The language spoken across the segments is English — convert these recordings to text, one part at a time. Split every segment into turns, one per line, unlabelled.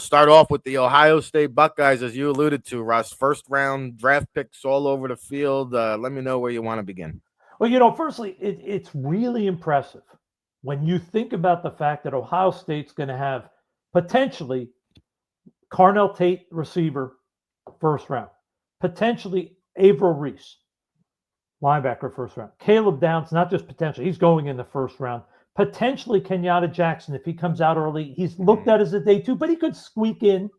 Start off with the Ohio State Buckeyes, as you alluded to, Russ. First round draft picks all over the field. Let me know where you want to begin.
Well, firstly, it's really impressive when you think about the fact that Ohio State's going to have potentially Carnell Tate, receiver, first round, potentially Averill Reese, linebacker, first round, Caleb Downs, not just potentially, he's going in the first round, potentially Kenyatta Jackson if he comes out early. He's looked at as a day two, but he could squeak in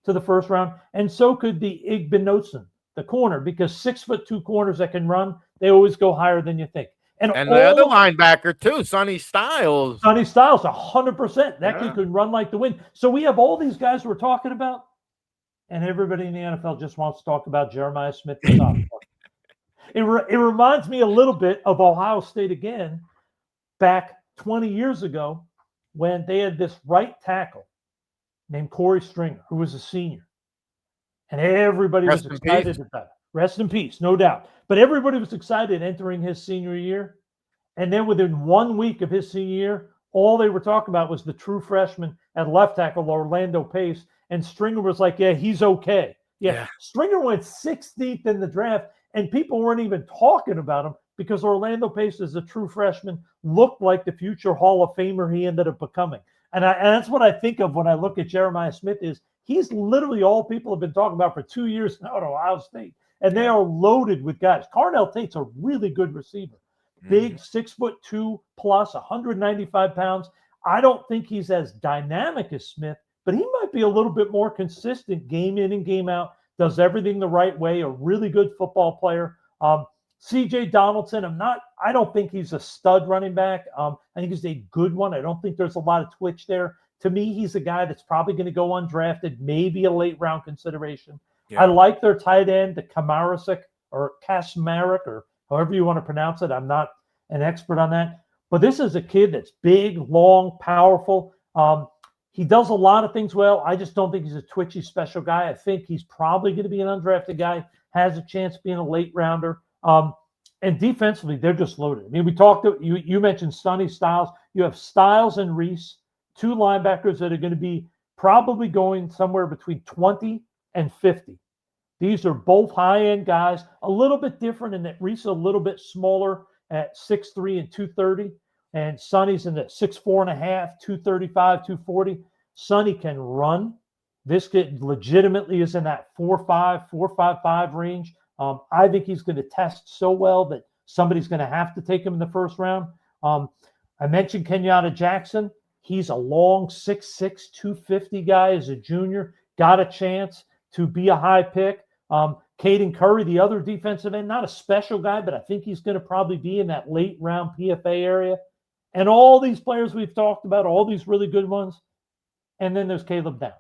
to the first round, and so could the Igbinosun, the corner, because 6'2" corners that can run, they always go higher than you think.
And the other linebacker too, Sonny Styles.
100%. That kid could run like the wind. So we have all these guys we're talking about, and everybody in the NFL just wants to talk about Jeremiah Smith. It reminds me a little bit of Ohio State again, back 20 years ago, when they had this right tackle named Corey Stringer, who was a senior. And everybody was excited at that. Rest in peace, no doubt. But everybody was excited entering his senior year. And then within 1 week of his senior year, all they were talking about was the true freshman at left tackle, Orlando Pace. And Stringer was like, yeah, he's okay. Yeah. Stringer went 16th in the draft, and people weren't even talking about him because Orlando Pace, as a true freshman, looked like the future Hall of Famer he ended up becoming. And that's what I think of when I look at Jeremiah Smith is he's literally all people have been talking about for 2 years now at Ohio State. And they are loaded with guys. Carnell Tate's a really good receiver. Big, 6'2" plus, 195 pounds. I don't think he's as dynamic as Smith, but he might be a little bit more consistent game in and game out, does everything the right way, a really good football player. CJ Donaldson, I don't think he's a stud running back. I think he's a good one. I don't think there's a lot of twitch there. To me, he's a guy that's probably going to go undrafted, maybe a late round consideration. Yeah. I like their tight end, the Kamarasik or Kasmarek, or however you want to pronounce it. I'm not an expert on that. But this is a kid that's big, long, powerful. He does a lot of things well. I just don't think he's a twitchy special guy. I think he's probably going to be an undrafted guy, has a chance of being a late rounder. And defensively, they're just loaded. I mean, we talked to you mentioned Sonny Styles. You have Styles and Reese, two linebackers that are going to be probably going somewhere between 20 and 50. These are both high-end guys, a little bit different in that Reese is a little bit smaller at 6'3" and 230, and Sonny's in the 6'4.5", 235, 240. Sonny can run. This kid legitimately is in that 4'5", 4.55 range. I think he's going to test so well that somebody's going to have to take him in the first round. I mentioned Kenyatta Jackson. He's a long 6'6", 250 guy as a junior. Got a chance to be a high pick. Caden Curry, the other defensive end, not a special guy, but I think he's going to probably be in that late round PFA area. And all these players we've talked about, all these really good ones. And then there's Caleb Downs.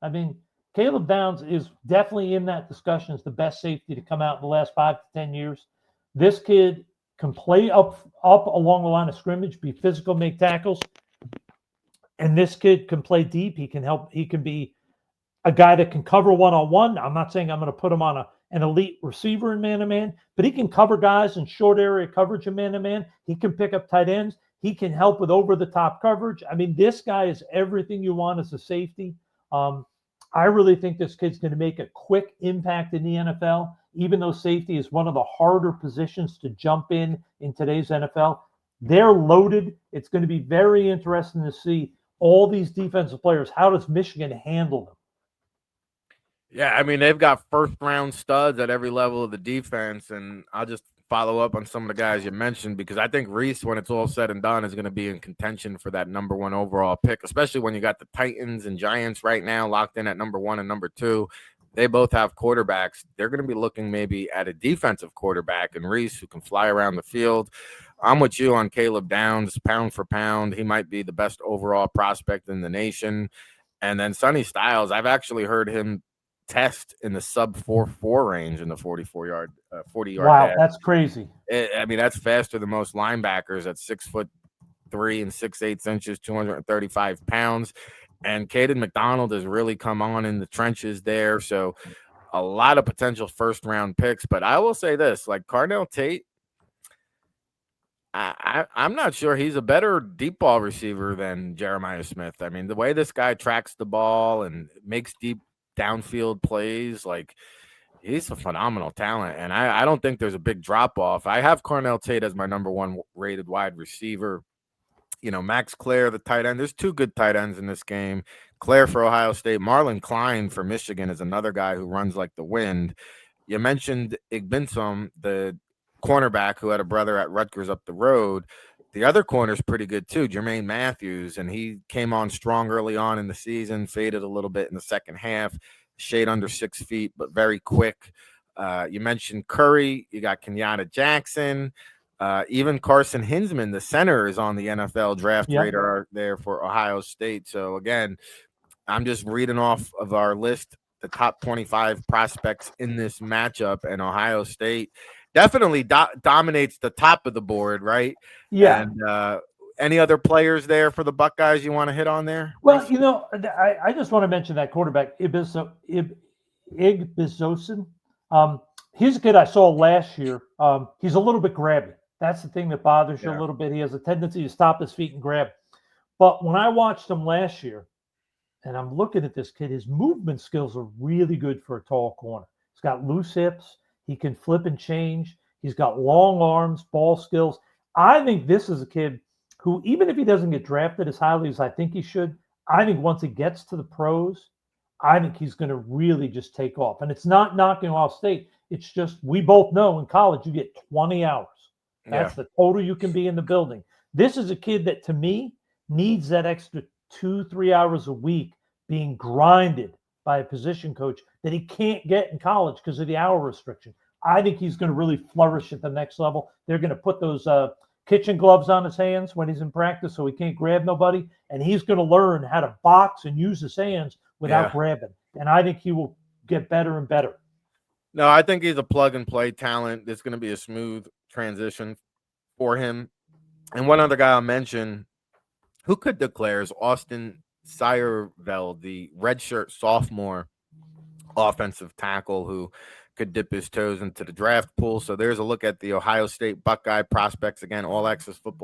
I mean, Caleb Downs is definitely in that discussion as the best safety to come out in the last 5 to 10 years. This kid can play up along the line of scrimmage, be physical, make tackles. And this kid can play deep. He can help. He can be a guy that can cover one-on-one. I'm not saying I'm going to put him on an elite receiver in man-to-man, but he can cover guys in short area coverage in man-to-man. He can pick up tight ends. He can help with over-the-top coverage. I mean, this guy is everything you want as a safety. I really think this kid's going to make a quick impact in the NFL, even though safety is one of the harder positions to jump in today's NFL. They're loaded. It's going to be very interesting to see all these defensive players. How does Michigan handle them?
Yeah, I mean, they've got first-round studs at every level of the defense, and I'll just follow up on some of the guys you mentioned because I think Reese, when it's all said and done, is going to be in contention for that number 1 overall pick, especially when you got the Titans and Giants right now locked in at number 1 and number 2. They both have quarterbacks. They're going to be looking maybe at a defensive quarterback and Reese who can fly around the field. I'm with you on Caleb Downs, pound for pound. He might be the best overall prospect in the nation. And then Sonny Styles, I've actually heard him test in the sub 4.4 range in the 40-yard
Wow,
dash.
That's crazy.
I mean, that's faster than most linebackers at 6'3" and 6'8", 235 pounds. And Caden McDonald has really come on in the trenches there. So a lot of potential first round picks. But I will say this, like Carnell Tate, I'm not sure he's a better deep ball receiver than Jeremiah Smith. I mean, the way this guy tracks the ball and makes deep downfield plays, like he's a phenomenal talent. And I don't think there's a big drop off. I have Cornell Tate as my number one rated wide receiver. Max Clare, the tight end. There's two good tight ends in this game. Clare for Ohio State. Marlon Klein for Michigan is another guy who runs like the wind. You mentioned Igbinsum, the cornerback who had a brother at Rutgers up the road. The other corner's pretty good too, Jermaine Matthews, and he came on strong early on in the season, faded a little bit in the second half, shade under 6 feet, but very quick. You mentioned Curry. You got Kenyatta Jackson. Even Carson Hinsman, the center, is on the NFL draft radar there for Ohio State. So, again, I'm just reading off of our list the top 25 prospects in this matchup, and Ohio State definitely dominates the top of the board, right?
Yeah.
And any other players there for the Buckeyes you want to hit on there?
Well, I just want to mention that quarterback, Igbizosin. He's a kid I saw last year. He's a little bit grabby. That's the thing that bothers you a little bit. He has a tendency to stop his feet and grab. But when I watched him last year, and I'm looking at this kid, his movement skills are really good for a tall corner. He's got loose hips. He can flip and change. He's got long arms, ball skills. I think this is a kid who, even if he doesn't get drafted as highly as I think he should, I think once he gets to the pros, I think he's going to really just take off. And it's not knocking Ohio State. It's just, we both know in college you get 20 hours. That's the total you can be in the building. This is a kid that, to me, needs that extra 2-3 hours a week being grinded by a position coach that he can't get in college because of the hour restriction. I think he's going to really flourish at the next level. They're going to put those kitchen gloves on his hands when he's in practice so he can't grab nobody, and he's going to learn how to box and use his hands without grabbing. And I think he will get better and better.
No, I think he's a plug-and-play talent. It's going to be a smooth transition for him. And one other guy I'll mention who could declare is Austin Seyerveld, the redshirt sophomore offensive tackle who could dip his toes into the draft pool. So there's a look at the Ohio State Buckeye prospects. Again, All Access Football